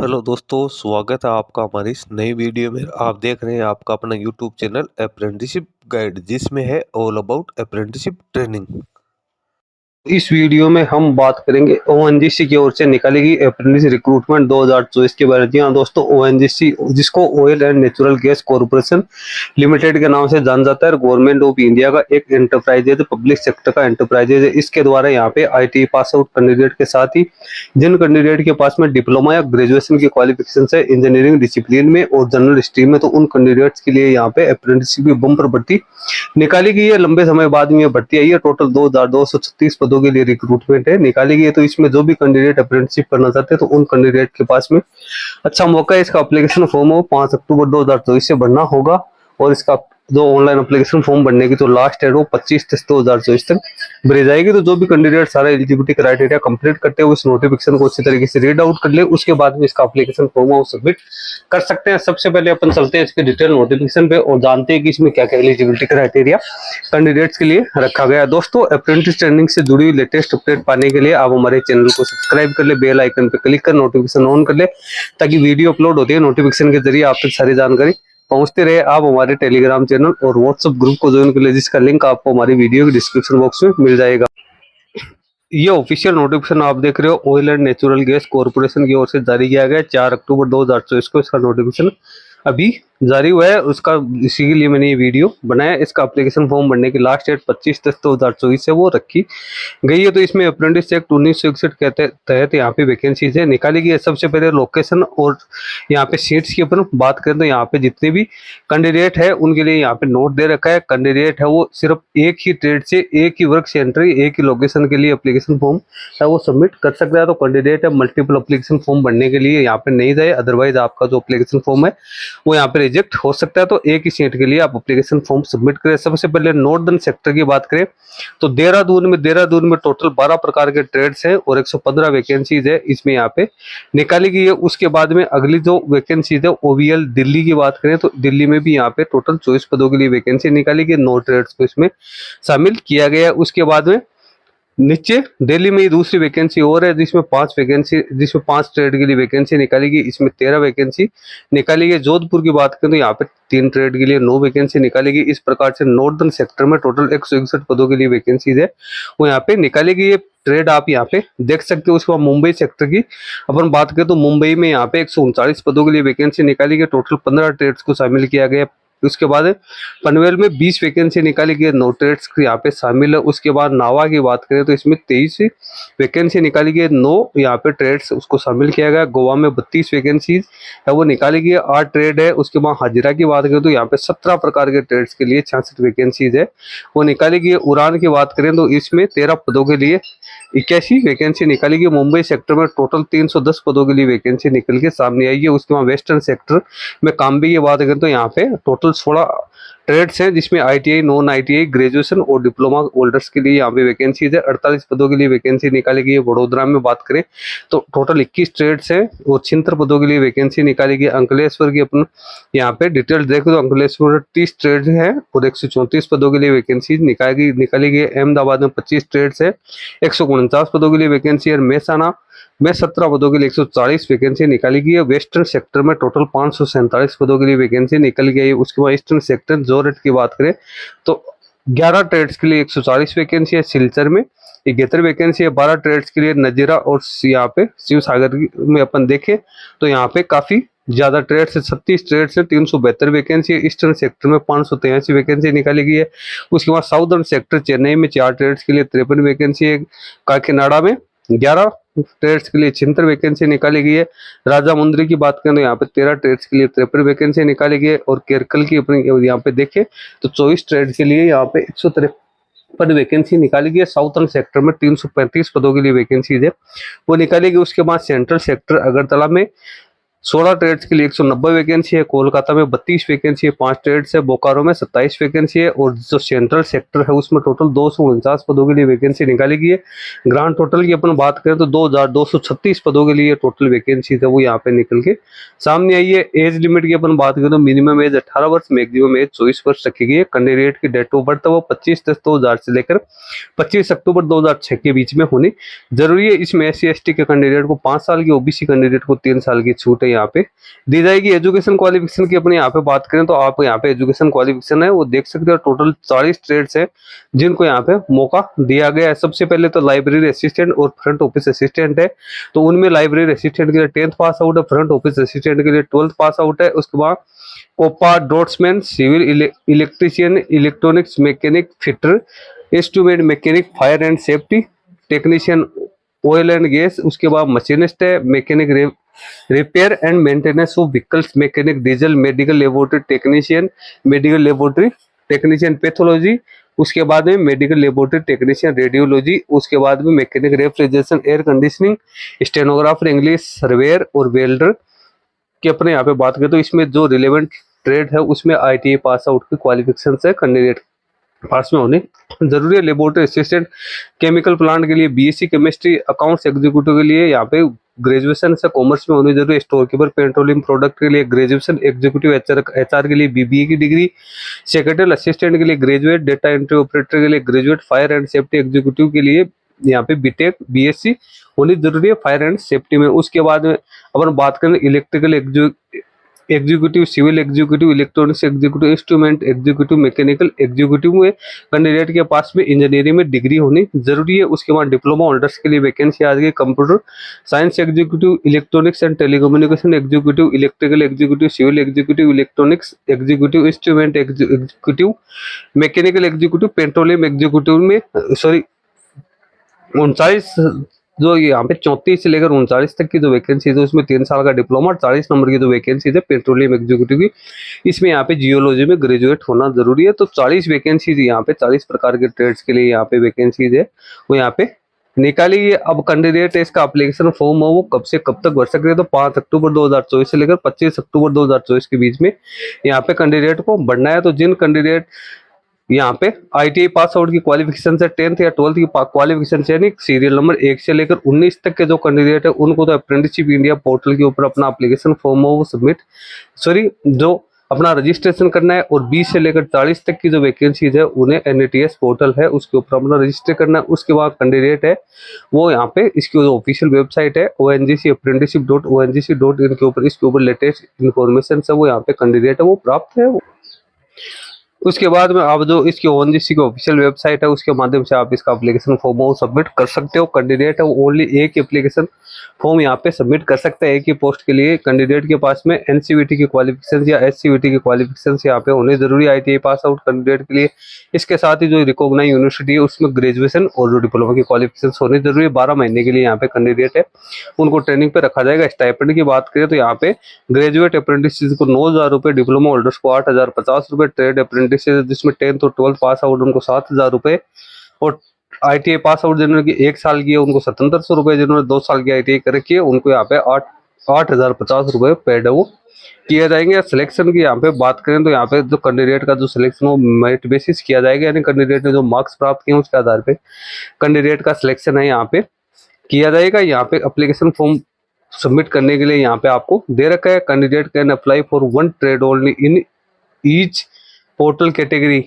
Hello दोस्तों, स्वागत है आपका हमारी इस नई वीडियो में। आप देख रहे हैं आपका अपना यूट्यूब चैनल अप्रेंटिसशिप गाइड, जिसमें है ऑल अबाउट अप्रेंटिसशिप ट्रेनिंग। इस वीडियो में हम बात करेंगे ओएनजीसी की ओर से निकाली गई अप्रेंटिस रिक्रूटमेंट 2024 के बारे में। जी हाँ दोस्तों, ओएनजीसी जिसको oil and natural gas corporation limited के नाम से जाना जाता है, गवर्नमेंट ऑफ इंडिया का एक एंटरप्राइज है, पब्लिक सेक्टर का एंटरप्राइज है। इसके द्वारा यहाँ पे आईटी पास आउट कैंडिडेट के साथ ही जिन कैंडिडेट के पास में डिप्लोमा या ग्रेजुएशन की क्वालिफिकेशन है इंजीनियरिंग डिसिप्लिन में और जनरल स्ट्रीम में, तो उन कैंडिडेट्स के लिए यहाँ पे अप्रेंटिसशिप की बम्पर भर्ती निकाली गई है। लंबे समय बाद में ये भर्ती आई है। टोटल 2236 पदों के लिए रिक्रूटमेंट है निकाली गई है। तो इसमें जो भी कैंडिडेट अप्रेंटिसशिप करना चाहते हैं तो उन कैंडिडेट के पास में अच्छा मौका है। इसका एप्लीकेशन फॉर्म हो 5 अक्टूबर 2024 से भरना होगा और इसका जो ऑनलाइन एप्लीकेशन फॉर्म भरने की तो लास्ट डेट वो 25/10/2024 तक भरी जाएगी। तो जो भी कैंडिडेट सारा एलिजिबिलिटी क्राइटेरिया कंप्लीट करते हैं, उस नोटिफिकेशन को अच्छी तरीके से रीड आउट कर ले, उसके बाद में इसका एप्लीकेशन फॉर्म वो सबमिट कर सकते हैं। सबसे पहले अपन चलते हैं इसके डिटेल नोटिफिकेशन पे और जानते हैं कि इसमें क्या क्या एलिजिबिलिटी क्राइटेरिया कैंडिडेट्स के लिए रखा गया है। दोस्तों, अप्रेंटिस ट्रेनिंग से जुड़ी हुई लेटेस्ट अपडेट पाने के लिए आप हमारे चैनल को सब्सक्राइब कर ले, बेल आइकन पे क्लिक कर नोटिफिकेशन ऑन कर ले, ताकि वीडियो अपलोड होती है नोटिफिकेशन के जरिए आप तक सारी जानकारी पहुंचते रहे। आप हमारे टेलीग्राम चैनल और व्हाट्सएप ग्रुप को ज्वाइन कर ले, जिसका लिंक आपको हमारी वीडियो के डिस्क्रिप्शन बॉक्स में मिल जाएगा। ये ऑफिशियल नोटिफिकेशन आप देख रहे हो, oil and natural gas corporation की ओर से जारी किया गया 4 अक्टूबर 2024 को। इसका नोटिफिकेशन अभी जारी हुआ है, उसका इसी के लिए मैंने ये वीडियो बनाया। इसका एप्लीकेशन फॉर्म भरने की लास्ट डेट 25/10/2024 से वो रखी गई है। तो इसमें अप्रेंटिस एक्ट 1961 के तहत यहाँ पे वैकेंसीज है निकाली गई है। सबसे पहले लोकेशन और यहाँ पे सीट्स की अपन बात करें तो यहाँ पे जितने भी कैंडिडेट है उनके लिए यहाँ पे नोट दे रखा है। कैंडिडेट है वो सिर्फ एक ही ट्रेड से, एक ही वर्क से एंट्री, एक ही लोकेशन के लिए एप्लीकेशन फॉर्म है वो सबमिट कर सकता है। तो कैंडिडेट है मल्टीपल एप्लीकेशन फॉर्म भरने के लिए यहाँ पे नहीं जाए, अदरवाइज आपका जो एप्लीकेशन फॉर्म है वो यहाँ पे रिजेक्ट हो सकता है। तो एक ही सीट के लिए आप एप्लीकेशन फॉर्म सबमिट करें। सबसे पहले नॉर्दर्न सेक्टर की बात करें तो देहरादून में टोटल 12 प्रकार के ट्रेड्स हैं और 115 वैकेंसीज है इसमें यहाँ पे निकाली गई है। उसके बाद में अगली जो वैकेंसीज है ओवीएल दिल्ली की बात करें तो दिल्ली में भी यहाँ पे टोटल 24 पदों के लिए वैकेंसी निकाली गई, 9 ट्रेड्स को इसमें शामिल किया गया है। उसके बाद में नीचे दिल्ली में ही दूसरी वैकेंसी और है, जिसमें 5 ट्रेड के लिए वैकेंसी निकाली गई, इसमें 13 वैकेंसी निकाली गई। जोधपुर की बात करें तो यहाँ पे 3 ट्रेड के लिए 9 वैकेंसी निकाली गई। इस प्रकार से नॉर्दर्न सेक्टर में टोटल 161 पदों के लिए वैकेंसीज है वो यहाँ पे निकाली गई है। ट्रेड आप यहाँ पे देख सकते हो। उसके बाद मुंबई सेक्टर की अपन बात करें तो मुंबई में यहाँ पे 139 पदों के लिए वैकेंसी निकाली गई, टोटल 15 ट्रेड्स को शामिल किया गया। उसके बाद पनवेल में 20 वैकेंसी निकाली गई, 9 ट्रेड्स यहाँ पे शामिल है। उसके बाद नावा की बात करें तो इसमें 23 वैकेंसी निकाली गई, 9 यहाँ पे ट्रेड्स उसको शामिल किया गया। गोवा में 32 वैकेंसीज है वो निकाली गई, 8 ट्रेड है। उसके बाद हाजिरा की बात करें तो यहाँ पे 17 प्रकार के ट्रेड्स के लिए 66 वैकेंसीज है वो निकाली गई। उड़ान की बात करें तो इसमें 13 पदों के लिए 81 वैकेंसी निकाली गई। मुंबई सेक्टर में टोटल 310 पदों के लिए वैकेंसी निकल के सामने आई है। उसके बाद वेस्टर्न सेक्टर में कामबी की बात करें तो यहाँ पे टोटल 16 ट्रेड्स हैं, जिसमें आईटीआई, नॉन आईटीआई, ग्रेजुएशन और डिप्लोमा होल्डर्स के लिए यहाँ पे वैकेंसीज है। 48 पदों के लिए वैकेंसी निकाली गई है। वडोदरा में बात करें तो टोटल 21 ट्रेड्स हैं और 76 पदों के लिए वैकेंसी निकाली गई। अंकलेश्वर की अपन यहाँ पे डिटेल देखें तो अंकलेश्वर 30 ट्रेड है और 134 पदों के लिए वैकेंसी निकाली गई। अहमदाबाद में 25 ट्रेड्स है, 149 पदों के लिए वैकेंसी है। महसाना में 17 पदों के लिए 140 वैकेंसी निकाली गई है। वेस्टर्न सेक्टर में टोटल 547 पदों के लिए वैकेंसी निकल गई है। उसके बाद ईस्टर्न सेक्टर जोरेट की बात करें तो 11 ट्रेड्स के लिए 140 वैकेंसी है। सिलचर में 71 वैकेंसी है। 12 ट्रेड्स के लिए नजीरा और यहाँ पे शिव सागर में अपन देखें तो यहाँ पे काफी ज्यादा ट्रेड्स है, 36 ट्रेड्स है, 372 वैकेंसी है। ईस्टर्न सेक्टर में 583 वैकेंसी निकाली गई है। उसके बाद साउदर्न सेक्टर चेन्नई में 4 ट्रेड्स के लिए 53 वैकेंसी है। काकीनाडा में 11 ट्रेड्स के लिए 76 वैकेंसी निकाली गई है। राजा मुंद्री की बात करें तो यहाँ पे 13 ट्रेड्स के लिए 53 वैकेंसी निकाली गई है। और केरकल की अपनी यहाँ पे देखें तो 24 ट्रेड के लिए यहाँ पे 153 वैकेंसी निकाली गई है। साउथर्न सेक्टर में 335 पदों के लिए वैकेंसीज है वो निकाली गई। उसके बाद सेंट्रल सेक्टर अगरतला में 16 ट्रेड्स के लिए 190 वैकेंसी है। कोलकाता में 32 वैकेंसी है, 5 ट्रेड्स है। बोकारो में 27 वैकेंसी है और जो सेंट्रल सेक्टर है उसमें टोटल 249 पदों के लिए वैकेंसी निकाली गई है। ग्रांड टोटल की अपन बात करें तो 2236 पदों के लिए टोटल वैकेंसी है वो यहाँ पे निकल के सामने आई है। एज लिमिट की अपन बात करें तो मिनिमम एज 18 वर्ष, मैक्सिमम एज 24 वर्ष रखी गई है। कैंडिडेट की डेट ऑफ बर्थ है वो 25/10/2000 से लेकर 25 अक्टूबर 2006 के बीच में होनी जरूरी है। इसमें SC/ST के कैंडिडेट को 5 साल की, OBC कैंडिडेट को 3 साल की छूट है यहाँ पे दी जाएगी। एजुकेशन क्वालिफिकेशन की अपने यहाँ पे बात करें तो आप यहाँ पे एजुकेशन क्वालिफिकेशन है वो देख सकते हो। टोटल 40 ट्रेड्स है जिनको यहाँ पे मौका दिया गया है। सबसे पहले तो लाइब्रेरी असिस्टेंट और फ्रंट ऑफिस असिस्टेंट है, तो उनमें लाइब्रेरी असिस्टेंट के लिए 10th पास आउट है, फ्रंट ऑफिस असिस्टेंट के लिए 12th पास आउट है। उसके बाद COPA, draughtsman, civil electrician, electronics mechanic, fitter, instrument mechanic, fire and safety technician, oil and gas. उसके बाद मशीनिस्ट है, mechanic repair and maintenance of vehicles mechanic, diesel, medical laboratory technician, medical laboratory technician, pathology. उसके बाद में medical laboratory technician, radiology. उसके बाद में mechanic refrigeration, air conditioning, stenographer, English, surveyor और वेल्डर की अपने यहाँ पे बात करें तो इसमें जो रिलेवेंट ट्रेड है उसमें ITI पास आउट की क्वालिफिकेशन है कैंडिडेट पास में होने जरूरी है। लेबोरेटरी असिस्टेंट केमिकल प्लांट के लिए BSc केमिस्ट्री, अकाउंट्स एग्जीक्यूटिव के लिए यहाँ पे ग्रेजुएशन से कॉमर्स में होनी जरूरी है। स्टोर कीपर पेट्रोलियम प्रोडक्ट के लिए ग्रेजुएशन, एग्जीक्यूटिव HR के लिए BBA की डिग्री, सेक्रेटरी असिस्टेंट के लिए ग्रेजुएट, डेटा एंट्री ऑपरेटर के लिए graduate, fire and safety executive के लिए यहाँ पे BTech BSc होनी जरूरी है फायर एंड सेफ्टी में। उसके बाद में अपन बात करें electrical executive, civil executive, electronics executive, instrument executive, mechanical executive में कैंडिडेट के पास में इंजीनियरिंग में डिग्री होनी जरूरी है। उसके बाद डिप्लोमा होल्डर्स के लिए वैकेंसी आ गई। Computer science executive, electronics and telecommunication executive, electrical executive, civil executive, electronics executive, instrument executive, mechanical executive, petroleum executive में 39 जो यहाँ पे 34 से लेकर 39 तक की जो वैकेंसी है उसमें 3 साल का डिप्लोमा, 40 नंबर की जो वैकेंसी है पेट्रोलियम एग्जीक्यूटिव की, इसमें यहाँ पे जियोलॉजी में ग्रेजुएट होना जरूरी है। तो 40 वैकेंसीज यहाँ पे 40 प्रकार के ट्रेड्स के लिए यहाँ पे वैकेंसीज है वो यहाँ पे निकाली गई। अब कैंडिडेट इसका एप्लीकेशन फॉर्म है वो कब से कब तक भर सकते हैं तो 5 अक्टूबर 2024 से लेकर 25 अक्टूबर 2024 के बीच में यहाँ पे कैंडिडेट को भरना है। तो जिन कैंडिडेट यहाँ पे ITI पास आउट की क्वालिफिकेशन से 10th या 12th की क्वालिफिकेशन से यानी सीरियल नंबर 1 से लेकर 19 तक के जो कैंडिडेट है उनको तो अप्रेंटिसशिप इंडिया पोर्टल के ऊपर अपना एप्लीकेशन फॉर्म हो वो सबमिट जो अपना रजिस्ट्रेशन करना है। और 20 से लेकर 40 तक की जो वैकेंसीज है उन्हें NATS पोर्टल है उसके ऊपर अपना रजिस्टर करना है। उसके बाद कैंडिडेट है वो यहाँ पे इसकी जो ऑफिशियल वेबसाइट है ONGC apprenticeship.ONGC.in के ऊपर इसके ऊपर लेटेस्ट इन्फॉर्मेशन है वो यहाँ पे कैंडिडेट है वो प्राप्त है। उसके बाद में आप जो इसकी ONGC की ऑफिशियल वेबसाइट है उसके माध्यम से आप इसका एप्लीकेशन फॉर्म सबमिट कर सकते हो। कैंडिडेट है वो ओनली एक एप्लीकेशन फॉर्म यहाँ पे सबमिट कर सकते हैं एक ही पोस्ट के लिए। कैंडिडेट के पास में NCVT की क्वालिफिकेशन या SCVT की क्वालिफिकेशन यहाँ पे होने जरूरी है ITI पास आउट कैंडिडेट के लिए। इसके साथ ही जो रिकॉग्नाइज यूनिवर्सिटी है उसमें ग्रेजुएशन और जो डिप्लोमा की क्वालिफिकेशन होने जरूरी है। 12 महीने के लिए यहाँ पे कैंडिडेट है उनको ट्रेनिंग पे रखा जाएगा। स्टाइपेंड की बात करें तो यहाँ पे ग्रेजुएट अप्रेंटिस को 9,000 रुपये, डिप्लोमा होल्डर्स को 8,050 रुपये, ट्रेड अप्रेंटिस जिसमें 10th और 12th पास आउट उनको 7,000 रुपये और ITI पास आउट जिन्होंने 1 साल की है उनको 7,700 रुपये, जिन्होंने 2 साल की ITI कर रखी है उनको यहाँ पे 8,050 रुपये पेड है वो किया जाएंगे। सिलेक्शन की यहाँ पे बात करें तो यहाँ पे जो कैंडिडेट का जो सिलेक्शन हो मेरिट बेसिस किया जाएगा, यानी कैंडिडेट ने जो मार्क्स प्राप्त किए उसके आधार पे कैंडिडेट का सिलेक्शन है यहाँ पे किया जाएगा। यहाँ पे एप्लीकेशन फॉर्म सबमिट करने के लिए यहाँ पे आपको दे रखा है candidate can apply for 1 trade only in each portal category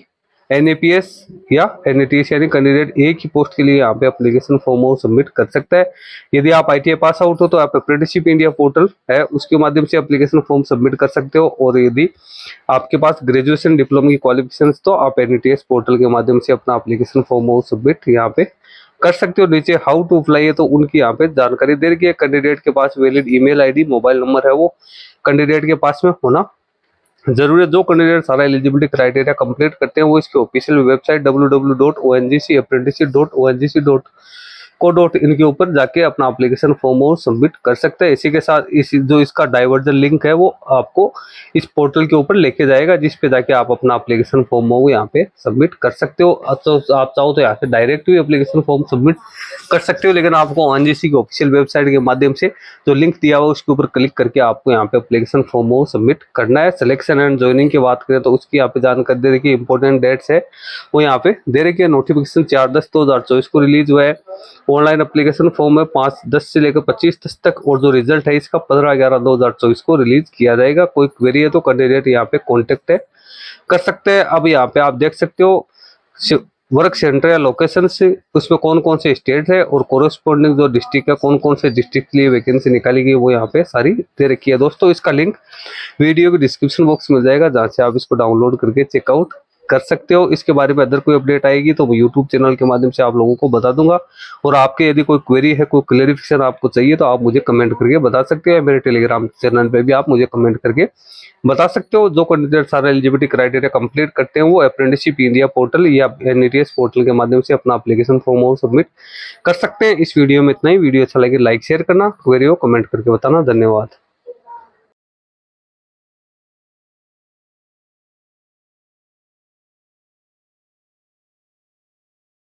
NAPS या NATS, यानी कैंडिडेट एक ही पोस्ट के लिए यहाँ पे एप्लीकेशन फॉर्म सबमिट कर सकता है। यदि आप ITI पास आउट हो तो आप अप्रेंटिसशिप इंडिया पोर्टल है उसके माध्यम से एप्लीकेशन फॉर्म सबमिट कर सकते हो। और यदि आपके पास ग्रेजुएशन डिप्लोमा की क्वालिफिकेशन तो आप NATS पोर्टल के माध्यम से अपना एप्लीकेशन फॉर्म सबमिट यहाँ पे कर सकते हो। नीचे हाउ टू अप्लाई है तो उनकी यहाँ पे जानकारी दे रखी है। कैंडिडेट के पास valid email ID mobile number है वो कैंडिडेट के पास में होना जरूरी है। जो कैंडिडेट सारा एलिजिबिलिटी क्राइटेरिया कंप्लीट करते हैं वो इसकी ऑफिशियल वेबसाइट www.ongcapprenticeship.ong.co.in के ऊपर जाके अपना एप्लीकेशन फॉर्म सबमिट कर सकते हैं। इसी के साथ जो इसका डाइवर्जन लिंक है वो आपको इस पोर्टल के ऊपर लेके जाएगा जिस पे जाके आप अपना एप्लीकेशन फॉर्म यहाँ पे सबमिट कर सकते हो। तो आप चाहो तो यहाँ से डायरेक्ट भी एप्लीकेशन फॉर्म सबमिट कर सकते हो, लेकिन आपको ओएनजीसी की ऑफिशियल वेबसाइट के माध्यम से जो लिंक दिया हुआ उसके ऊपर क्लिक करके आपको यहाँ पे एप्लीकेशन फॉर्म वो सबमिट करना है। सिलेक्शन एंड ज्वाइनिंग की बात करें तो उसकी यहाँ पे जानकारी दे रखी है, इंपॉर्टेंट डेट्स है वो यहाँ पे दे रखी है। नोटिफिकेशन 4/10/2024 को रिलीज हुआ है। ऑनलाइन एप्लीकेशन फॉर्म है 5/10 से लेकर 25/10 तक, और जो रिजल्ट है इसका 15/11/2024 को रिलीज किया जाएगा। कोई क्वेरी है तो कैंडिडेट यहाँ पे कॉन्टेक्ट कर सकते हैं। अब यहाँ पे आप देख सकते हो वर्क सेंटर या लोकेशन से उसमें कौन कौन से स्टेट है और कोरोस्पोंडिंग जो डिस्ट्रिक्ट है कौन कौन से डिस्ट्रिक्ट के लिए वैकेंसी निकाली गई वो यहाँ पे सारी दे रखी है। दोस्तों इसका लिंक वीडियो के डिस्क्रिप्शन बॉक्स में मिल जाएगा, जहाँ से आप इसको डाउनलोड करके चेकआउट कर सकते हो। इसके बारे में अदर कोई अपडेट आएगी तो मैं यूट्यूब चैनल के माध्यम से आप लोगों को बता दूंगा। और आपके यदि कोई क्वेरी है, कोई क्लेरिफिकेशन आपको चाहिए तो आप मुझे कमेंट करके बता सकते हैं। मेरे टेलीग्राम चैनल पे भी आप मुझे कमेंट करके बता सकते हो। जो कैंडिडेट सारा एलिजिबिलिटी क्राइटेरिया कंप्लीट करते हैं वो अप्रेंटिसशिप इंडिया पोर्टल या NETS पोर्टल के माध्यम से अपना एप्लीकेशन फॉर्म सबमिट कर सकते हैं। इस वीडियो में इतना ही। वीडियो अच्छा लगे लाइक शेयर करना, क्वेरी हो कमेंट करके बताना। धन्यवाद।